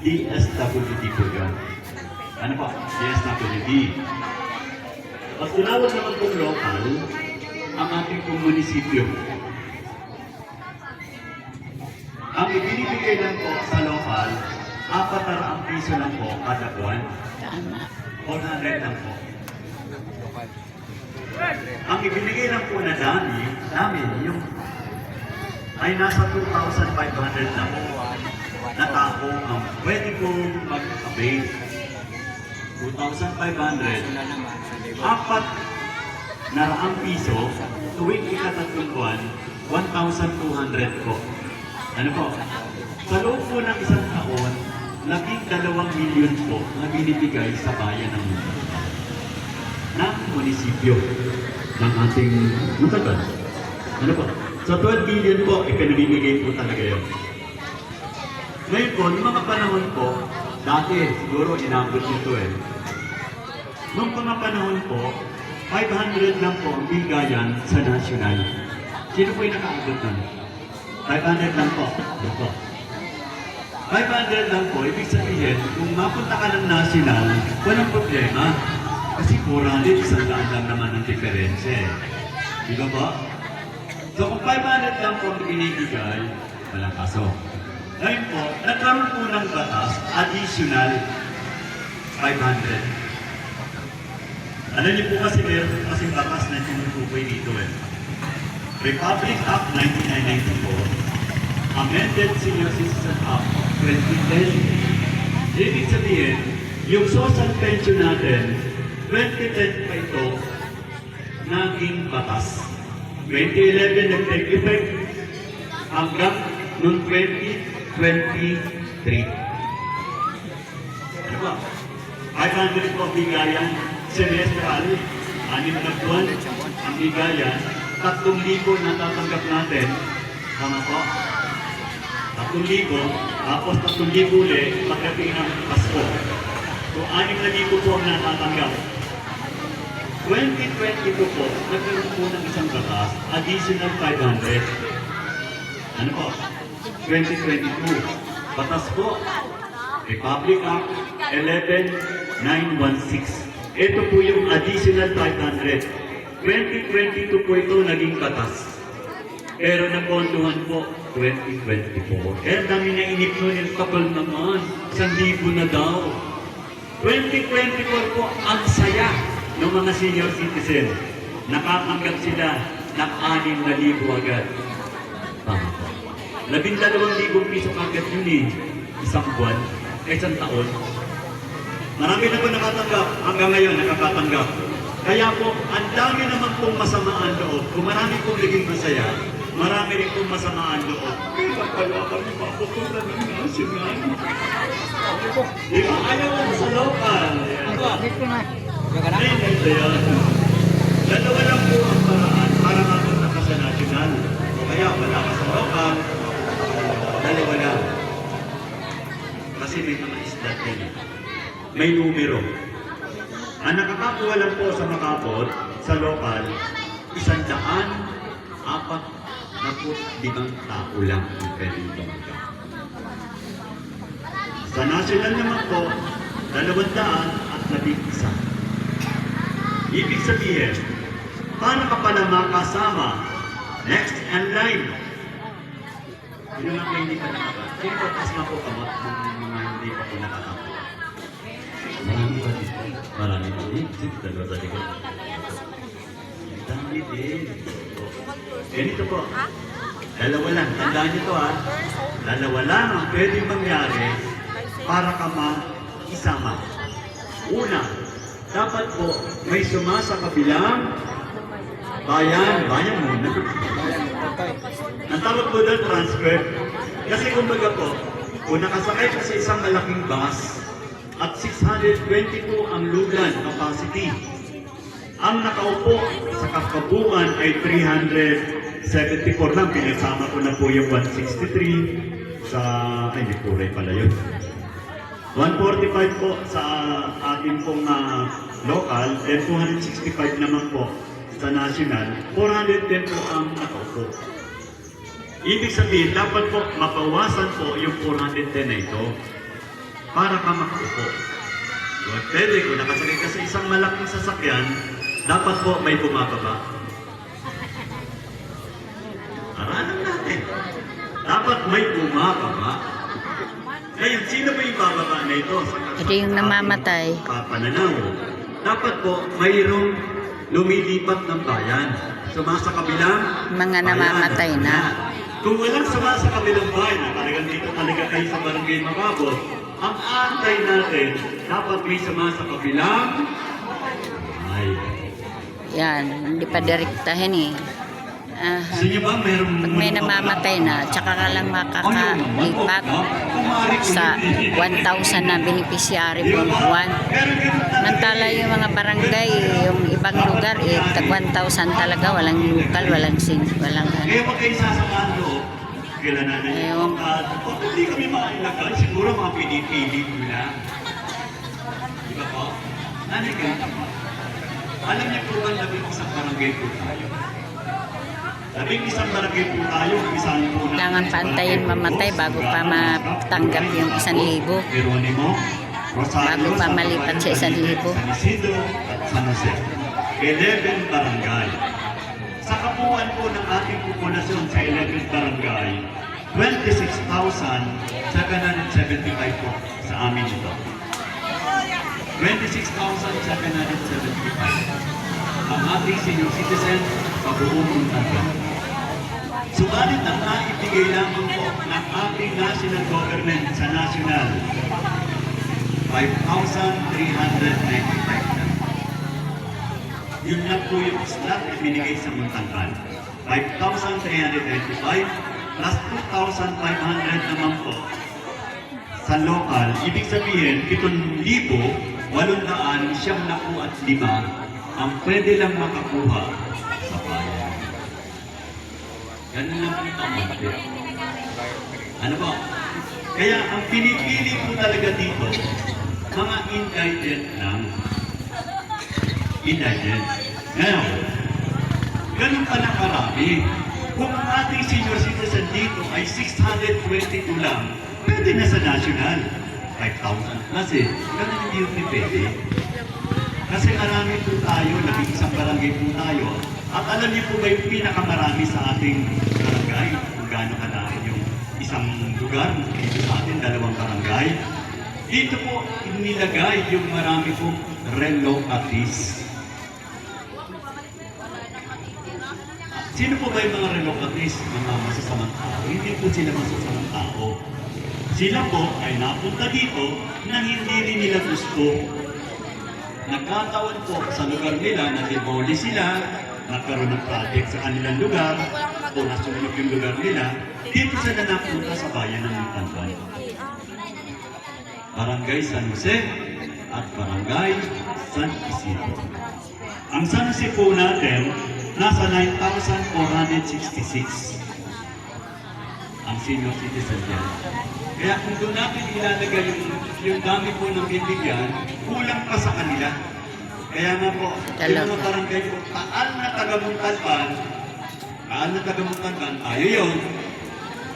DSWD po yun. Ano po? DSWD. Pag tinawag naman pong local, ang ating pong munisipyo. Ang ibinibigay lang po sa local, 400 piso lang po kada buwan. 400 lang po. Ang ibinigay lang po na namin, yung ay nasa 2,500 na po na tao ang pwede pong mag-avail. 2,500, 400 piso, tuwing ikatatlong buwan, 1,200 po. Ano po? Sa loob po ng isang taon, 12 milyon po na binibigay sa bayan ng munisipyo ng ating matagal. Ano po? Sa 12 billion po, ipinamimigay po talaga yun. Ngayon po, noong mga panahon po, dati siguro inabot nito eh. Noong mga panahon po, 500 lang po ang bigayan sa national. Sino po yung nakaabot nun? 500 lang po. Ano po? 500 lang po, ibig sabihin, kung mapunta ka ng national, walang problema. Kasi 400, 100 lang naman ang diferensya. Di ba ba? So kung 500 lang po ang binibigay, walang kaso. Ngayon po, nagkaroon po ng batas, additional 500. Alam niyo po kasi meron kasing batas na tinutukoy dito eh. Republic Act 1994, Amended Senior Citizen Act 2010. Ibig sabihin, yung social pension natin, 2010 pa ito, naging batas. 2011 nag-take effect hanggang noong 2023. Ano ba? 500 po bigayan, semestral, 6 na buwan ang bigayan, 3,000 na tatanggap natin. Tama po? 3,000, tapos 3,000 ulit pagdating ng Pasko. So 6,000 po ang natatanggap. 2022 po, nagkaroon po ng isang batas, additional 500. Ano po? 2022. Batas po, Republic Act 11916. Ito po yung additional 500. 2022 po ito naging batas. Pero napontuhan po, 2024. Kaya dami na inip nun, yung kapal naman, 1,000 na daw. 2024 po, ang saya ng mga senior citizen. Nakatanggap sila ng 6,000 agad. 12,000 piso agad yun eh. Isang buwan, isang taon. Marami na po nakatanggap. Hanggang ngayon, nakakatanggap. Kaya po, ang dami naman pong masamaan loob. Kung marami pong naging masaya, marami rin pong masamaan loob. Kaya pala kami papupunta ng national. Di ba? Ayaw mo sa local. Ngayon ito yun. Dalawa lang po ang paraan para mapunta ka sa national. O kaya wala ka sa local, dalawa lang. Kasi may mga islat din. May numero. Ang nakakakuha lang po sa makapot, sa local, 145 tao lang ang pwedeng tumanggap. Sa national naman po, 211. Ibig sabihin, paano ka pala makasama? Next and line. Sino nga kayo hindi pa nakakapot? Sino po tas na po kamot ng mga hindi pa po nakakapot? Marami pa dito. Marami pa dito. Dalawa sa likod. Dami din. Ganito po. Dalawa lang. Tandaan nyo to ha. Dalawa lang ang pwedeng mangyari para ka ma-isama. Una, dapat po may sumasa kabilang bayan muna. Ang tawag po doon, transfer. Kasi kumbaga po, kung nakasakay ka sa isang malaking bus at 622 ang lugan capacity, ang nakaupo sa kabuuan ay 374 lang. Pinasama ko na po yung 163 sa, ay hindi po rin pala yun. 145 po sa ating pong local, then 265 naman po sa national, 410 po ang nakaupo. Ibig sabihin, dapat po mapawasan po yung 410 na ito. para ka makaupo. Kung pwede, kung nakasakay ka sa isang malaking sasakyan, dapat po may bumababa. Aralan natin. Dapat may bumababa. Ngayon, sino ba yung bababa na ito? Ito yung namamatay. Pananaw. Dapat po mayroong lumilipat ng bayan. Sumasa kabilang Mga namamatay bayan. na. Kung walang sumasa kabilang bayan, na talagang dito talaga kayo sa barangay Makabot, ang antay natin, dapat may sumasa kabilang bayan. Yan, hindi pa direktahin eh. Gusto niyo ba meron Pag may namamatay na, tsaka ka lang makakalipat sa 1,000 na beneficiary buwan buwan. Mantala yung mga barangay, yung ibang lugar, tag 1,000 talaga, walang lokal, walang walang ano. Kaya wag kayo sasamahan loob. Kailan natin Ayun. hindi kami mailagay, siguro mga pinipili ko lang. Di ba po? Nanay ka, alam niyo po ba labing isang barangay po tayo? Labing isang barangay po tayo, isang po na... Kailangan pantayin mamatay bago pa matanggap yung 1,000. Geronimo, Rosario, Bago pa malipat sa 1,000. San Isidro at San Jose. 11 barangay. Sa kabuuan po ng ating populasyon sa 11 barangay, 26,775 po sa amin ito. 26,775 ang ating senior citizen sa buong bansa. Subalit ang naibigay lamang po ng ating national government sa national, 5,395 na. Yun lang po yung slot na binigay sa Muntangan. 5,395 plus 2,500 naman po sa local. Ibig sabihin, 7,895 ang pwede lang makakuha sa bayan. Ganun lang po ito ang magpapit. Ano po? Kaya ang pinipili po talaga dito, mga indigent lang. Indigent. Ngayon, ganun pa na karami. Kung ang ating senior citizen dito ay 622 lang, pwede na sa national. 5,000 plus eh. Ganun hindi yung pwede. Kasi marami po tayo, labing isang barangay po tayo. At alam niyo po ba yung pinakamarami sa ating barangay? Kung gaano kadami yung isang lugar dito sa atin, 2 barangay. Dito po inilagay yung marami pong relocatees. Sino po ba yung mga relocatees? Mga masasamang tao? Hindi po sila masasamang tao. Sila po ay napunta dito na hindi rin nila gusto. Nagkataon po sa lugar nila na demolish sila, nagkaroon ng project sa kanilang lugar, o nasunog yung lugar nila, dito sila napunta sa bayan ng Muntangan. Barangay San Jose at Barangay San Isidro. Ang San Jose po natin, nasa 9,466 ang senior citizen yan. Kaya kung doon natin ilalagay yung dami po ng bibigyan, kulang pa sa kanila. Kaya nga po, yung mga barangay po, taal na taga-Muntangan, tayo yun,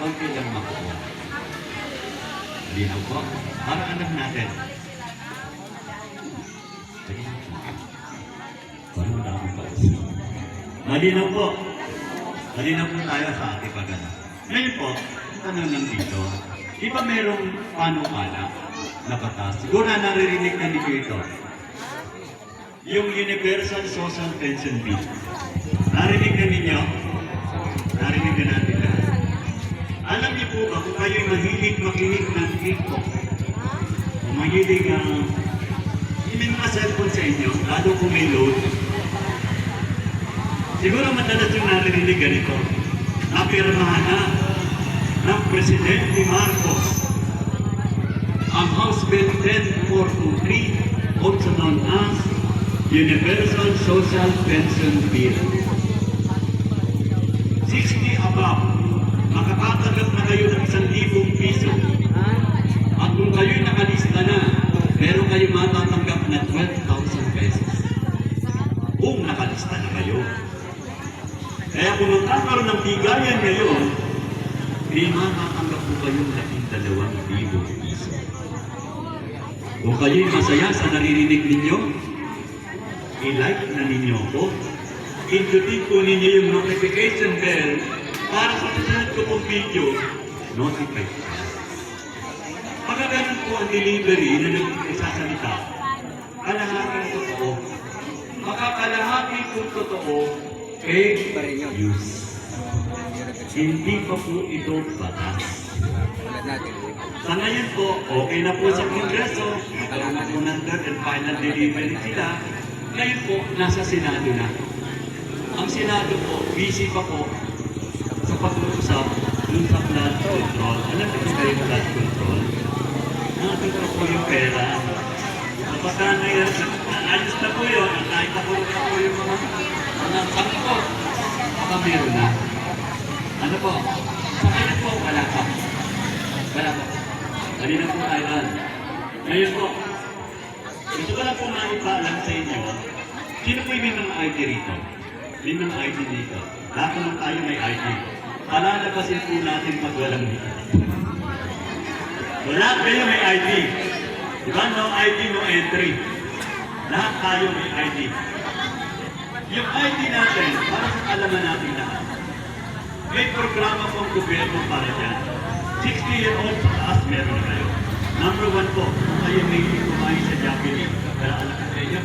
konti lang makuha. Linaw po, para alam natin. Parang wala akong pausin. Malinaw po. Malinaw po tayo sa ating pagana. Ngayon po, tanong lang dito. Di ba merong panukala na batas? Siguro na naririnig na ninyo ito. Yung Universal Social Pension Bill. Narinig na ninyo? Narinig na natin na. Alam niyo po ba kung kayo'y mahilig makinig ng TikTok? Kung mahilig may mga cellphone sa inyo, lalo kung may load. Siguro madalas yung narinig ganito. Napirmahan na ng Presidente Marcos ang House Bill 10423, also known as Universal Social Pension Bill. 60 above, makakatanggap na kayo ng 1,000 piso. At kung kayo'y nakalista na, meron kayong matatanggap na 12,000 pesos. Kung nakalista na kayo. Kaya kung magkakaroon ng bigayan ngayon, may matatanggap po kayong 12,000 piso. Kung kayo'y masaya sa naririnig ninyo, i-like na ninyo ako. Pindutin po ninyo yung notification bell para sa susunod ko pong video, notify ka. Pagka ganun po ang delivery na nagsasalita, kalahati ang totoo. Makakalahati po totoo, fake news. Hindi pa po ito batas. Sa ngayon po, okay na po sa Kongreso, nagkaroon na po ng third and final delivery sila. Ngayon po, nasa Senado na. Ang Senado po, busy pa po sa pag-uusap dun sa flood control. Alam niyo ba yung flood control? Nakatutok po yung pera. Kapag ayos na po yun, nakita po na po yung mga tangko. Baka meron na. Ano po? Sa kanya po, wala pa. Wala po. Kanina po tayo. Ngayon po, gusto ko lang po maipaalam sa inyo, sino po yung may mga ID rito? May mga ID dito. Lahat naman tayo may ID. Palalabasin po natin pag walang dito. Lahat kayo may ID. Diba? No ID, no entry. Lahat tayo may ID. Yung ID natin, para sa kalaman natin lahat. May programa po ang gobyerno para dyan. 60-year-old sa taas, meron na kayo. Number 1 po, kung kayo may kumain sa Japanese, kaya alam ko sa inyo,